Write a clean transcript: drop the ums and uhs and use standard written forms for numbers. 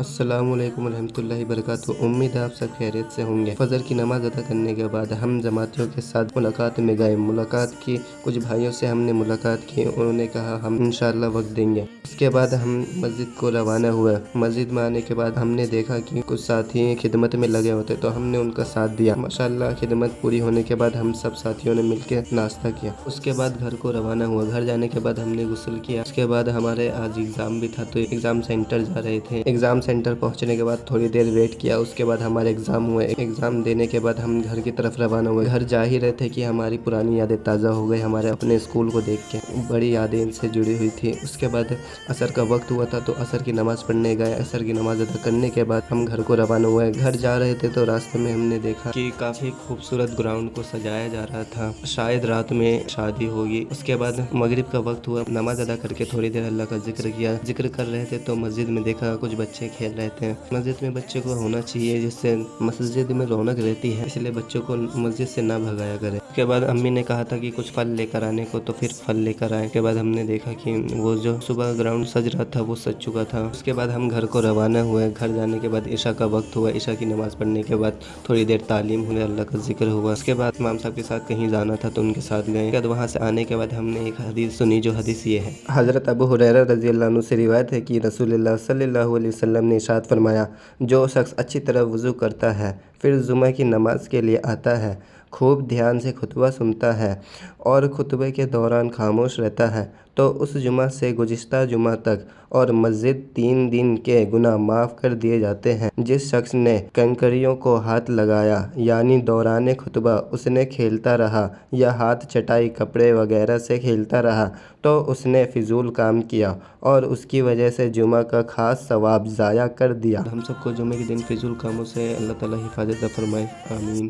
السلام علیکم ورحمۃ اللہ وبرکاتہ۔ امید ہے آپ سب خیریت سے ہوں گے۔ فجر کی نماز ادا کرنے کے بعد ہم جماعتیوں کے ساتھ ملاقات میں گئے۔ ملاقات کی، کچھ بھائیوں سے ہم نے ملاقات کی، انہوں نے کہا ہم انشاءاللہ وقت دیں گے۔ اس کے بعد ہم مسجد کو روانہ ہوئے۔ مسجد میں آنے کے بعد ہم نے دیکھا کہ کچھ ساتھی خدمت میں لگے ہوتے تو ہم نے ان کا ساتھ دیا۔ ماشاءاللہ خدمت پوری ہونے کے بعد ہم سب ساتھیوں نے مل کے ناشتہ کیا۔ اس کے بعد گھر کو روانہ ہوا۔ گھر جانے کے بعد ہم نے غسل کیا۔ اس کے بعد ہمارے آج ایگزام بھی تھا تو ایگزام سینٹر جا رہے تھے۔ ایگزام سینٹر پہنچنے کے بعد تھوڑی دیر ویٹ کیا۔ اس کے بعد ہمارے ایگزام ہوئے۔ ایگزام دینے کے بعد ہم گھر کی طرف روانہ ہوئے۔ گھر جا ہی رہے تھے کہ ہماری پرانی یادیں تازہ ہو گئی۔ ہمارے اپنے اسکول کو دیکھ کے بڑی یادیں ان سے جڑی ہوئی تھی۔ اس کے بعد عصر کا وقت ہوا تھا تو عصر کی نماز پڑھنے گئے۔ عصر کی نماز ادا کرنے کے بعد ہم گھر کو روانہ ہوئے۔ گھر جا رہے تھے تو راستے میں ہم نے دیکھا کہ کافی خوبصورت گراؤنڈ کو سجایا جا رہا تھا، شاید رات میں شادی ہوگی۔ اس کے بعد مغرب کا وقت ہوا۔ نماز ادا کر کے تھوڑی دیر اللہ کا ذکر کیا۔ ذکر کر رہے تھے تو مسجد میں دیکھا کچھ بچے کھیل رہے تھے۔ مسجد میں بچے کو ہونا چاہیے جس سے مسجد میں رونق رہتی ہے، اس لیے بچوں کو مسجد سے نہ بھگایا کرے۔ اس کے بعد امی نے کہا تھا کہ کچھ پھل لے کر آنے کو، تو پھر پھل لے کر آئے۔ اس کے بعد ہم نے دیکھا کہ وہ جو صبح گراؤنڈ سج رہا تھا وہ سج چکا تھا۔ اس کے بعد ہم گھر کو روانہ ہوئے۔ گھر جانے کے بعد عشاء کا وقت ہوا۔ عشاء کی نماز پڑھنے کے بعد تھوڑی دیر تعلیم ہوئی، اللہ کا ذکر ہوا۔ اس کے بعد امام صاحب کے ساتھ کہیں جانا تھا تو ان کے ساتھ گئے۔ بعد وہاں سے آنے کے بعد ہم نے ایک حدیث سنی، جو حدیث یہ ہے، حضرت ابو ہریرہ رضی اللہ عنہ سے روایت ہے کہ رسول اللہ صلی اللہ علیہ وسلم نے ارشاد فرمایا، جو شخص اچھی طرح وضو کرتا ہے، پھر جمعہ کی نماز کے لیے آتا ہے، خوب دھیان سے خطبہ سنتا ہے اور خطبے کے دوران خاموش رہتا ہے، تو اس جمعہ سے گزشتہ جمعہ تک اور مزید 3 دن کے گناہ معاف کر دیے جاتے ہیں۔ جس شخص نے کنکریوں کو ہاتھ لگایا، یعنی دوران خطبہ اس نے کھیلتا رہا یا ہاتھ چٹائی کپڑے وغیرہ سے کھیلتا رہا، تو اس نے فضول کام کیا اور اس کی وجہ سے جمعہ کا خاص ثواب ضائع کر دیا۔ ہم سب کو جمعے کے دن فضول کاموں سے اللہ تعالیٰ حفاظت فرمائے، آمین۔